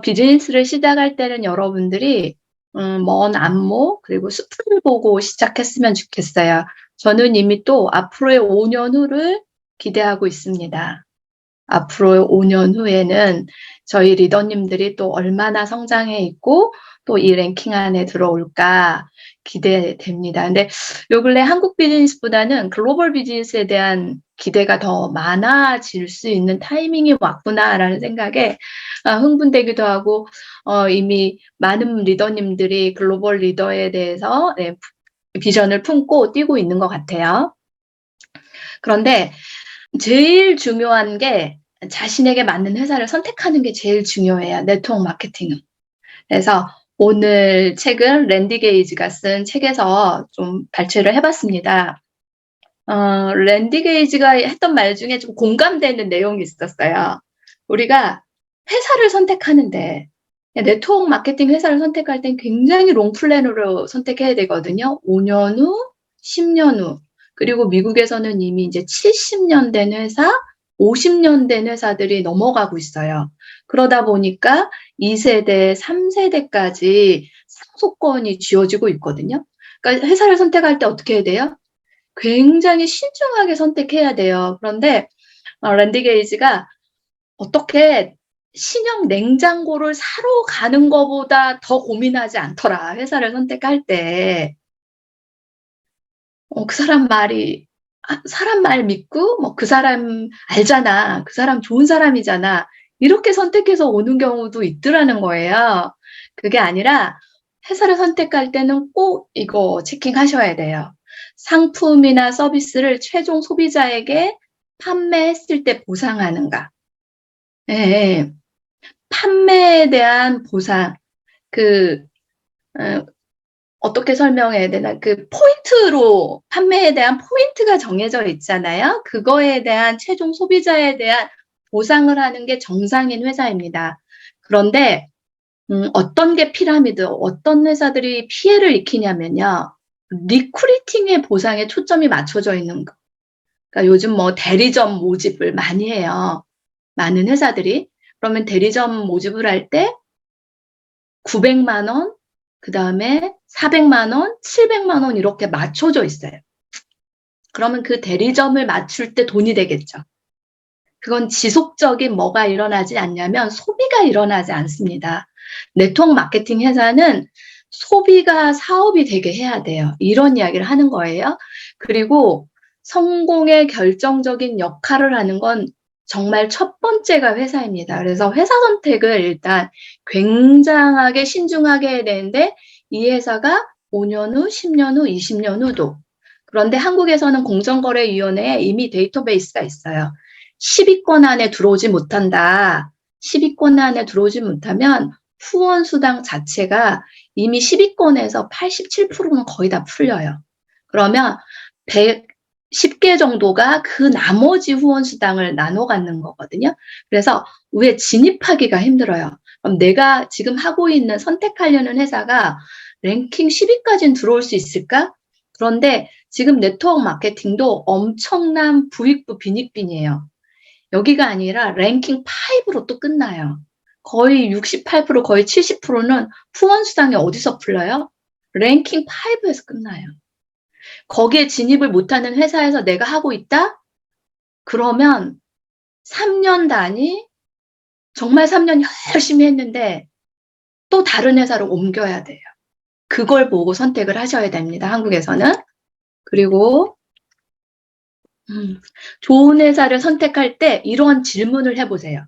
비즈니스를 시작할 때는 여러분들이 먼 안목 그리고 숲을 보고 시작했으면 좋겠어요. 저는 이미 또 앞으로의 5년 후를 기대하고 있습니다. 앞으로 5년 후에는 저희 리더님들이 또 얼마나 성장해 있고 또 이 랭킹 안에 들어올까 기대됩니다. 근데 요 근래 한국 비즈니스보다는 글로벌 비즈니스에 대한 기대가 더 많아질 수 있는 타이밍이 왔구나라는 생각에 흥분되기도 하고 이미 많은 리더님들이 글로벌 리더에 대해서 비전을 품고 뛰고 있는 것 같아요. 그런데 제일 중요한 게 자신에게 맞는 회사를 선택하는 게 제일 중요해요. 네트워크 마케팅은. 그래서 오늘 책은 랜디 게이지가 쓴 책에서 좀 발췌를 해봤습니다. 랜디 게이지가 했던 말 중에 좀 공감되는 내용이 있었어요. 우리가 회사를 선택하는데 네트워크 마케팅 회사를 선택할 땐 굉장히 롱플랜으로 선택해야 되거든요. 5년 후, 10년 후. 그리고 미국에서는 이미 이제 70년 된 회사, 50년 된 회사들이 넘어가고 있어요. 그러다 보니까 2세대, 3세대까지 상속권이 쥐어지고 있거든요. 그러니까 회사를 선택할 때 어떻게 해야 돼요? 굉장히 신중하게 선택해야 돼요. 그런데 랜디 게이지가 어떻게 신형 냉장고를 사러 가는 것보다 더 고민하지 않더라. 회사를 선택할 때. 그 사람 말이 사람 말 믿고 뭐 그 사람 알잖아. 그 사람 좋은 사람이잖아. 이렇게 선택해서 오는 경우도 있더라는 거예요. 그게 아니라 회사를 선택할 때는 꼭 이거 체킹하셔야 돼요. 상품이나 서비스를 최종 소비자에게 판매했을 때 보상하는가. 예, 예. 판매에 대한 보상, 그, 어떻게 설명해야 되나? 그 포인트로 판매에 대한 포인트가 정해져 있잖아요. 그거에 대한 최종 소비자에 대한 보상을 하는 게 정상인 회사입니다. 그런데 어떤 게 피라미드, 어떤 회사들이 피해를 입히냐면요. 리크루팅의 보상에 초점이 맞춰져 있는 거. 그러니까 요즘 뭐 대리점 모집을 많이 해요. 많은 회사들이. 그러면 대리점 모집을 할 때 900만 원, 그 다음에 400만 원, 700만 원 이렇게 맞춰져 있어요. 그러면 그 대리점을 맞출 때 돈이 되겠죠. 그건 지속적인 뭐가 일어나지 않냐면 소비가 일어나지 않습니다. 네트워크 마케팅 회사는 소비가 사업이 되게 해야 돼요. 이런 이야기를 하는 거예요. 그리고 성공의 결정적인 역할을 하는 건 정말 첫 번째가 회사입니다. 그래서 회사 선택을 일단 굉장하게 신중하게 해야 되는데 이 회사가 5년 후, 10년 후, 20년 후도. 그런데 한국에서는 공정거래위원회에 이미 데이터베이스가 있어요. 10위권 안에 들어오지 못한다. 10위권 안에 들어오지 못하면 후원 수당 자체가 이미 10위권에서 87%는 거의 다 풀려요. 그러면 110개 정도가 그 나머지 후원 수당을 나눠 갖는 거거든요. 그래서 왜 진입하기가 힘들어요. 그럼 내가 지금 하고 있는 선택하려는 회사가 랭킹 10위까지는 들어올 수 있을까? 그런데 지금 네트워크 마케팅도 엄청난 부익부 빈익빈이에요. 여기가 아니라 랭킹 5로 또 끝나요. 거의 68%, 거의 70%는 후원 수당이 어디서 풀려요? 랭킹 5에서 끝나요. 거기에 진입을 못하는 회사에서 내가 하고 있다? 그러면 3년 단위, 정말 3년 열심히 했는데 또 다른 회사로 옮겨야 돼요. 그걸 보고 선택을 하셔야 됩니다. 한국에서는. 그리고 좋은 회사를 선택할 때 이런 질문을 해보세요.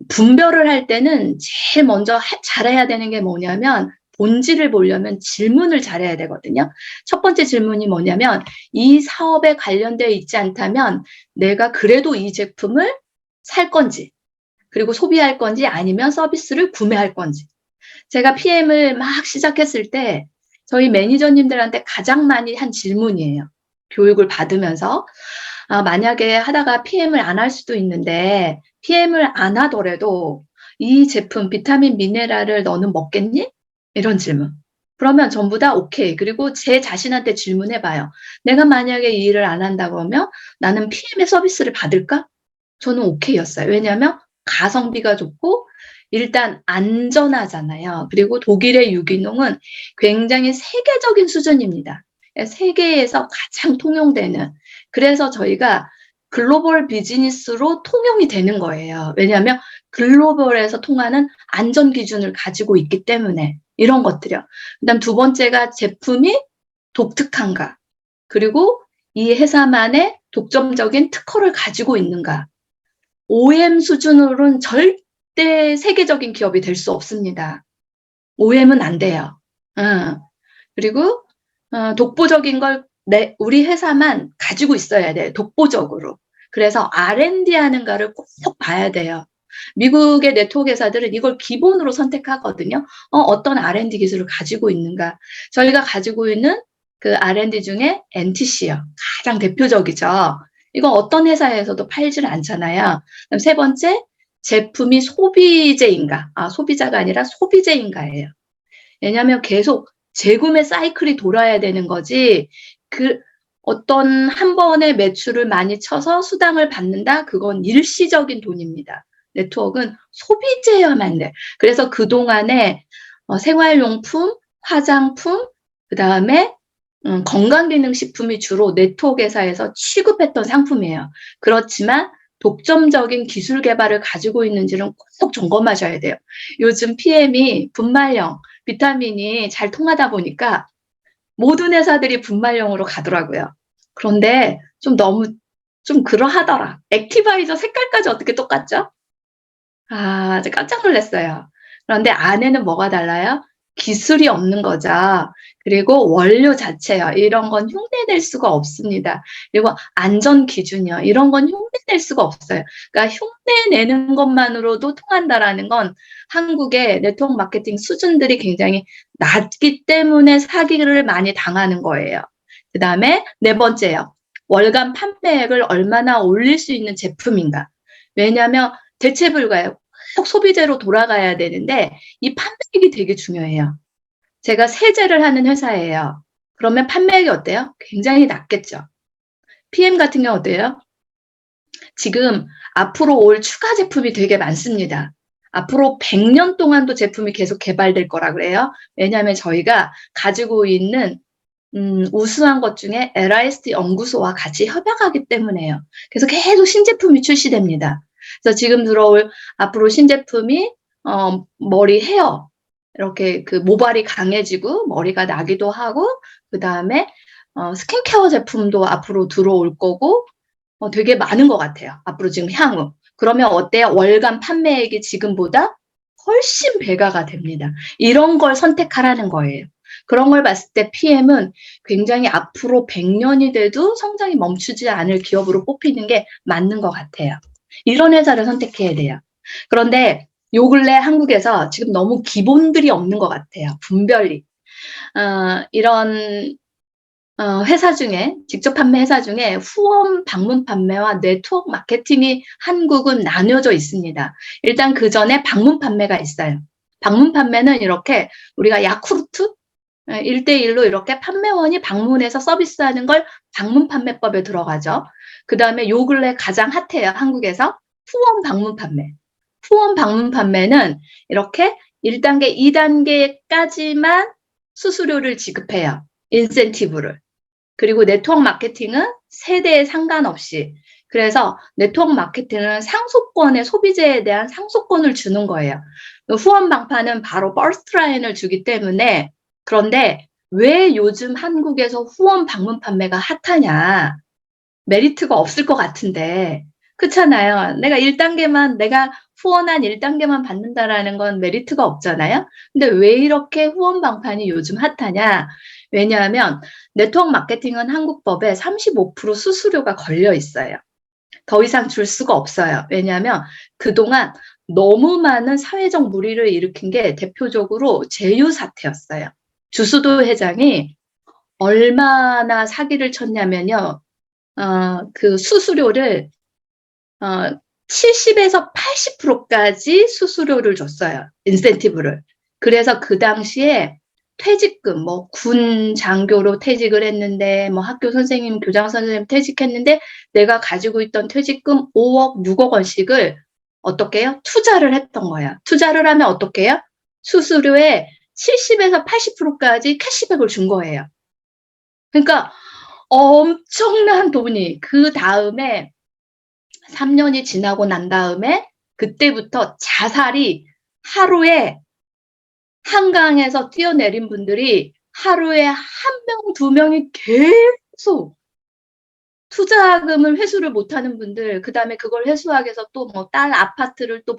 분별을 할 때는 제일 먼저 잘해야 되는 게 뭐냐면 본질을 보려면 질문을 잘해야 되거든요. 첫 번째 질문이 뭐냐면 이 사업에 관련되어 있지 않다면 내가 그래도 이 제품을 살 건지 그리고 소비할 건지 아니면 서비스를 구매할 건지. 제가 PM을 막 시작했을 때 저희 매니저님들한테 가장 많이 한 질문이에요. 교육을 받으면서 만약에 하다가 PM을 안 할 수도 있는데 PM을 안 하더라도 이 제품 비타민 미네랄을 너는 먹겠니? 이런 질문. 그러면 전부 다 오케이. 그리고 제 자신한테 질문해봐요. 내가 만약에 이 일을 안 한다 그러면 나는 PM의 서비스를 받을까? 저는 오케이였어요. 왜냐하면 가성비가 좋고 일단 안전하잖아요. 그리고 독일의 유기농은 굉장히 세계적인 수준입니다. 세계에서 가장 통용되는. 그래서 저희가 글로벌 비즈니스로 통용이 되는 거예요. 왜냐하면 글로벌에서 통하는 안전 기준을 가지고 있기 때문에 이런 것들이요. 그다음 두 번째가 제품이 독특한가. 그리고 이 회사만의 독점적인 특허를 가지고 있는가. OEM 수준으로는 절대 세계적인 기업이 될 수 없습니다. OEM은 안 돼요. 그리고 독보적인 걸 우리 회사만 가지고 있어야 돼요. 독보적으로. 그래서 R&D 하는가를 꼭 봐야 돼요. 미국의 네트워크 회사들은 이걸 기본으로 선택하거든요. 어떤 R&D 기술을 가지고 있는가. 저희가 가지고 있는 그 R&D 중에 NTC요. 가장 대표적이죠. 이거 어떤 회사에서도 팔지를 않잖아요. 그럼 세 번째, 제품이 소비재인가. 소비자가 아니라 소비재인가예요. 왜냐하면 계속 재구매 사이클이 돌아야 되는 거지, 어떤 한 번의 매출을 많이 쳐서 수당을 받는다? 그건 일시적인 돈입니다. 네트워크는 소비재여야만 돼. 그래서 그동안에 생활용품, 화장품, 그 다음에 건강기능식품이 주로 네트워크 회사에서 취급했던 상품이에요. 그렇지만 독점적인 기술 개발을 가지고 있는지는 꼭 점검하셔야 돼요. 요즘 PM이 분말형, 비타민이 잘 통하다 보니까 모든 회사들이 분말형으로 가더라고요. 그런데 너무 그러하더라. 액티바이저 색깔까지 어떻게 똑같죠? 깜짝 놀랐어요. 그런데 안에는 뭐가 달라요? 기술이 없는 거죠. 그리고 원료 자체요. 이런 건 흉내낼 수가 없습니다. 그리고 안전 기준이요. 이런 건 흉내낼 수가 없어요. 그러니까 흉내내는 것만으로도 통한다라는 건 한국의 네트워크 마케팅 수준들이 굉장히 낮기 때문에 사기를 많이 당하는 거예요. 그 다음에 네 번째요. 월간 판매액을 얼마나 올릴 수 있는 제품인가. 왜냐하면 대체 불가예요. 꼭 소비재로 돌아가야 되는데 이 판매액이 되게 중요해요. 제가 세제를 하는 회사예요. 그러면 판매액이 어때요? 굉장히 낮겠죠. PM 같은 경우 어때요? 지금 앞으로 올 추가 제품이 되게 많습니다. 앞으로 100년 동안도 제품이 계속 개발될 거라 그래요. 왜냐하면 저희가 가지고 있는 우수한 것 중에 LIST 연구소와 같이 협약하기 때문에요. 그래서 계속 신제품이 출시됩니다. 그래서 지금 들어올 앞으로 신제품이 머리 헤어 이렇게 그 모발이 강해지고 머리가 나기도 하고, 그 다음에 스킨케어 제품도 앞으로 들어올 거고, 되게 많은 것 같아요. 앞으로 지금 향후. 그러면 어때요? 월간 판매액이 지금보다 훨씬 배가가 됩니다. 이런 걸 선택하라는 거예요. 그런 걸 봤을 때 PM은 굉장히 앞으로 100년이 돼도 성장이 멈추지 않을 기업으로 뽑히는 게 맞는 것 같아요. 이런 회사를 선택해야 돼요. 그런데 요 근래 한국에서 지금 너무 기본들이 없는 것 같아요. 분별이. 이런 회사 중에, 직접 판매 회사 중에 후원 방문 판매와 네트워크 마케팅이 한국은 나뉘어져 있습니다. 일단 그 전에 방문 판매가 있어요. 방문 판매는 이렇게 우리가 야쿠르트 1대1로 이렇게 판매원이 방문해서 서비스하는 걸 방문 판매법에 들어가죠. 그 다음에 요 근래 가장 핫해요. 한국에서 후원 방문 판매. 후원 방문 판매는 이렇게 1단계, 2단계까지만 수수료를 지급해요. 인센티브를. 그리고 네트워크 마케팅은 세대에 상관없이. 그래서 네트워크 마케팅은 상속권에, 소비재에 대한 상속권을 주는 거예요. 후원 방판은 바로 버스트 라인을 주기 때문에. 그런데 왜 요즘 한국에서 후원 방문 판매가 핫하냐? 메리트가 없을 것 같은데. 그렇잖아요. 내가 1단계만, 내가 후원한 1단계만 받는다라는 건 메리트가 없잖아요. 근데 왜 이렇게 후원 방판이 요즘 핫하냐? 왜냐하면 네트워크 마케팅은 한국법에 35% 수수료가 걸려 있어요. 더 이상 줄 수가 없어요. 왜냐하면 그동안 너무 많은 사회적 물의를 일으킨 게 대표적으로 제휴 사태였어요. 주수도 회장이 얼마나 사기를 쳤냐면요. 그 수수료를 70에서 80%까지 수수료를 줬어요. 인센티브를. 그래서 그 당시에 퇴직금, 군 장교로 퇴직을 했는데, 학교 선생님, 교장 선생님 퇴직했는데, 내가 가지고 있던 퇴직금 5억, 6억 원씩을 어떻게 해요? 투자를 했던 거야. 투자를 하면 어떻게 해요? 수수료의 70에서 80%까지 캐시백을 준 거예요. 그러니까 엄청난 돈이 그 다음에 3년이 지나고 난 다음에 그때부터 자살이 하루에 한강에서 뛰어내린 분들이 하루에 1명, 2명이 계속 투자금을 회수를 못하는 분들, 그 다음에 그걸 회수하기 위해서 또 뭐 딸 아파트를 또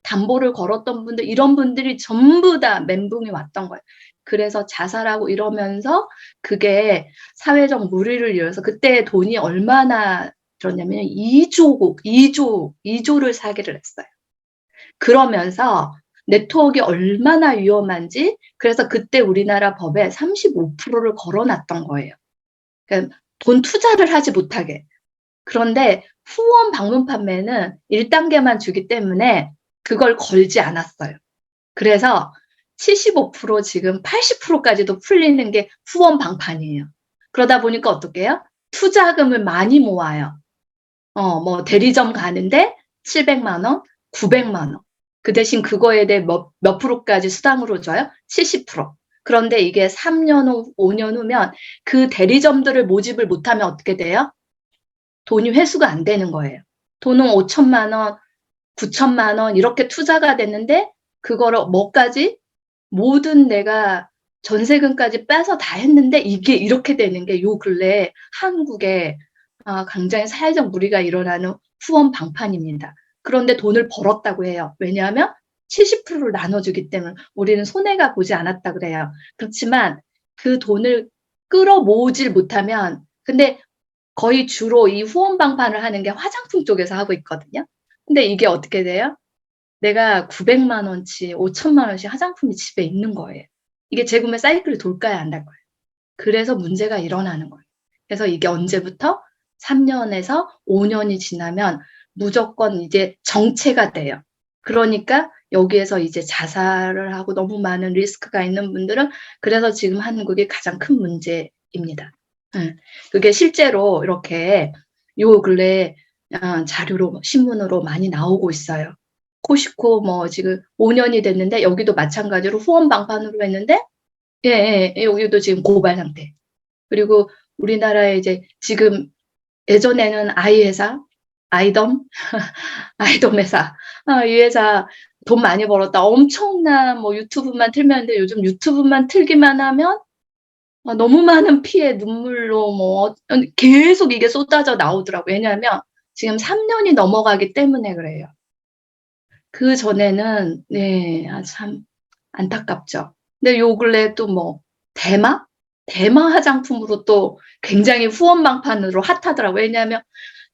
담보를 걸었던 분들, 이런 분들이 전부 다 멘붕이 왔던 거예요. 그래서 자살하고 이러면서 그게 사회적 물의를 이뤄서 그때 돈이 얼마나 들었냐면 2조를 사기를 했어요. 그러면서 네트워크가 얼마나 위험한지, 그래서 그때 우리나라 법에 35%를 걸어놨던 거예요. 그러니까 돈 투자를 하지 못하게. 그런데 후원 방문 판매는 1단계만 주기 때문에 그걸 걸지 않았어요. 그래서 75% 지금 80%까지도 풀리는 게 후원 방판이에요. 그러다 보니까 어떻게 해요? 투자금을 많이 모아요. 뭐 대리점 가는데 700만 원, 900만 원. 그 대신 그거에 대해 몇 프로까지 수당으로 줘요? 70%. 그런데 이게 3년 후, 5년 후면 그 대리점들을 모집을 못하면 어떻게 돼요? 돈이 회수가 안 되는 거예요. 돈은 5천만 원, 9천만 원 이렇게 투자가 됐는데 그거를 뭐까지? 모든 내가 전세금까지 빼서 다 했는데 이게 이렇게 되는 게 요 근래 한국에 굉장히 사회적 무리가 일어나는 후원 방판입니다. 그런데 돈을 벌었다고 해요. 왜냐하면 70%를 나눠주기 때문에 우리는 손해가 보지 않았다 그래요. 그렇지만 그 돈을 끌어모으질 못하면, 근데 거의 주로 이 후원 방판을 하는 게 화장품 쪽에서 하고 있거든요. 근데 이게 어떻게 돼요? 내가 900만 원치, 5천만 원씩 화장품이 집에 있는 거예요. 이게 재구매 사이클이 돌까요, 안 돌까요? 그래서 문제가 일어나는 거예요. 그래서 이게 언제부터? 3년에서 5년이 지나면 무조건 이제 정체가 돼요. 그러니까 여기에서 이제 자살을 하고 너무 많은 리스크가 있는 분들은, 그래서 지금 한국이 가장 큰 문제입니다. 그게 실제로 이렇게 요 근래 자료로, 신문으로 많이 나오고 있어요. 코시코 뭐 지금 5년이 됐는데 여기도 마찬가지로 후원 방판으로 했는데, 여기도 지금 고발 상태. 그리고 우리나라에 이제 지금 예전에는 아이 회사, 아이덤, 아이덤 회사, 이 회사 돈 많이 벌었다. 엄청난 뭐 유튜브만 틀면 되는데 요즘 유튜브만 틀기만 하면 너무 많은 피해 눈물로 뭐 계속 이게 쏟아져 나오더라고요. 왜냐하면 지금 3년이 넘어가기 때문에 그래요. 그 전에는 참 안타깝죠. 근데 요 근래 또 뭐 대마 화장품으로 또 굉장히 후원 방판으로 핫하더라고요. 왜냐하면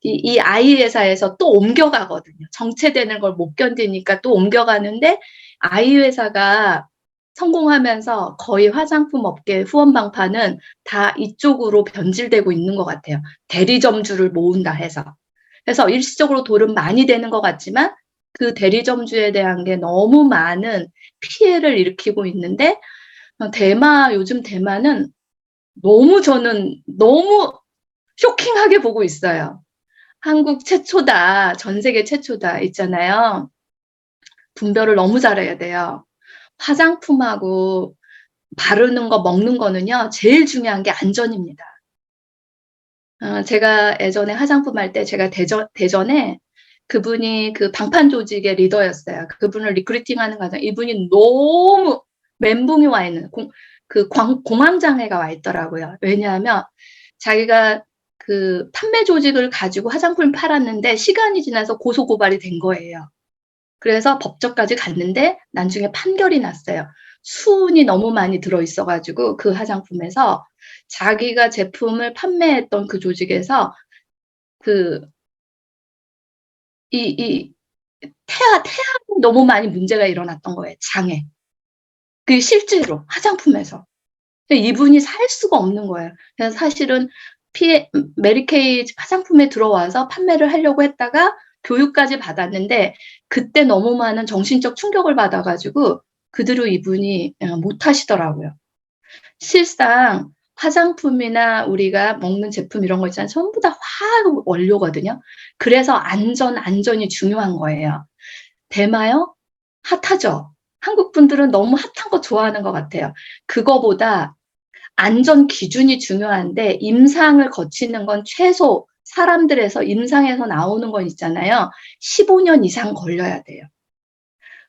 이 아이 회사에서 또 옮겨가거든요. 정체되는 걸 못 견디니까 또 옮겨가는데, 아이 회사가 성공하면서 거의 화장품 업계 후원 방판은 다 이쪽으로 변질되고 있는 것 같아요. 대리점주를 모은다 해서. 그래서 일시적으로 돈은 많이 되는 것 같지만 그 대리점주에 대한 게 너무 많은 피해를 일으키고 있는데, 요즘 대마는 저는 너무 쇼킹하게 보고 있어요. 한국 최초다, 전 세계 최초다 있잖아요. 분별을 너무 잘해야 돼요. 화장품하고 바르는 거, 먹는 거는요, 제일 중요한 게 안전입니다. 제가 예전에 화장품 할 때 제가 대전에 그분이 그 방판 조직의 리더였어요. 그분을 리크루팅하는 과정, 이분이 너무 멘붕이 와 있는, 공황장애가 와 있더라고요. 왜냐하면 자기가 그 판매 조직을 가지고 화장품을 팔았는데 시간이 지나서 고소고발이 된 거예요. 그래서 법정까지 갔는데 나중에 판결이 났어요. 수은이 너무 많이 들어있어가지고 그 화장품에서 자기가 제품을 판매했던 그 조직에서 태아로 너무 많이 문제가 일어났던 거예요. 장애. 그게 실제로 화장품에서. 이분이 살 수가 없는 거예요. 그래서 사실은 메리케이 화장품에 들어와서 판매를 하려고 했다가 교육까지 받았는데 그때 너무 많은 정신적 충격을 받아가지고 그대로 이분이 못 하시더라고요. 실상 화장품이나 우리가 먹는 제품 이런 거 있잖아요. 전부 다 화학 원료거든요. 그래서 안전이 중요한 거예요. 대마요? 핫하죠. 한국 분들은 너무 핫한 거 좋아하는 것 같아요. 그거보다 안전 기준이 중요한데 임상을 거치는 건 최소 사람들에서 임상에서 나오는 건 있잖아요. 15년 이상 걸려야 돼요.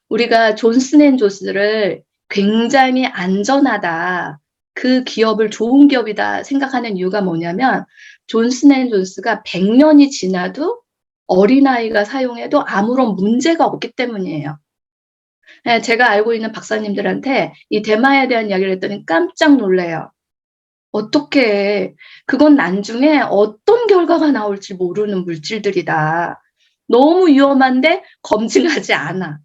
우리가 존슨앤존스를 굉장히 안전하다, 그 기업을 좋은 기업이다 생각하는 이유가 뭐냐면 존슨앤존스가 100년이 지나도 어린아이가 사용해도 아무런 문제가 없기 때문이에요. 네, 제가 알고 있는 박사님들한테 이 대마에 대한 이야기를 했더니 깜짝 놀래요. 어떻게, 그건 나중에 어떤 결과가 나올지 모르는 물질들이다. 너무 위험한데 검증하지 않아.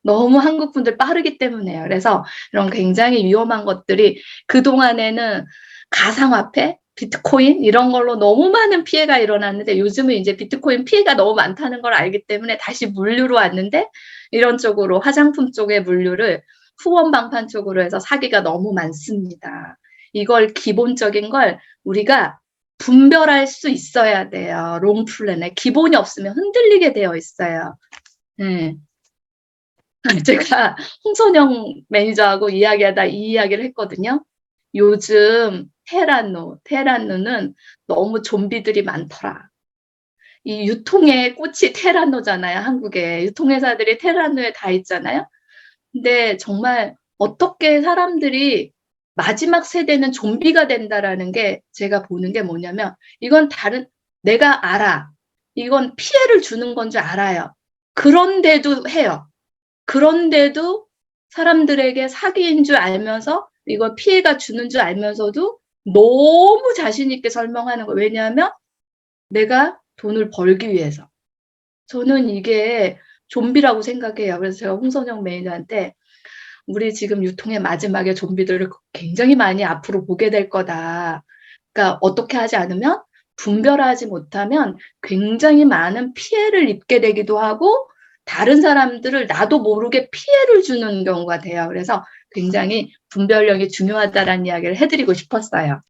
너무 한국 분들 빠르기 때문에요. 그래서 이런 굉장히 위험한 것들이 그동안에는 가상화폐, 비트코인 이런 걸로 너무 많은 피해가 일어났는데 요즘은 이제 비트코인 피해가 너무 많다는 걸 알기 때문에 다시 물류로 왔는데 이런 쪽으로 화장품 쪽의 물류를 후원 방판 쪽으로 해서 사기가 너무 많습니다. 이걸 기본적인 걸 우리가 분별할 수 있어야 돼요. 롱플랜에 기본이 없으면 흔들리게 되어 있어요. 네. 제가 홍선영 매니저하고 이야기하다 이 이야기를 했거든요. 요즘 테란노는 너무 좀비들이 많더라. 이 유통의 꽃이 테란노잖아요. 한국에 유통회사들이 테란노에 다 있잖아요. 근데 정말 어떻게 사람들이 마지막 세대는 좀비가 된다라는 게 제가 보는 게 뭐냐면 이건 내가 알아. 이건 피해를 주는 건 줄 알아요. 그런데도 해요. 그런데도 사람들에게 사기인 줄 알면서 이걸 피해가 주는 줄 알면서도 너무 자신 있게 설명하는 거예요. 왜냐하면 내가 돈을 벌기 위해서. 저는 이게 좀비라고 생각해요. 그래서 제가 홍선영 매니저한테 우리 지금 유통의 마지막에 좀비들을 굉장히 많이 앞으로 보게 될 거다. 그러니까 어떻게 하지 않으면 분별하지 못하면 굉장히 많은 피해를 입게 되기도 하고 다른 사람들을 나도 모르게 피해를 주는 경우가 돼요. 그래서 굉장히 분별력이 중요하다라는 이야기를 해드리고 싶었어요.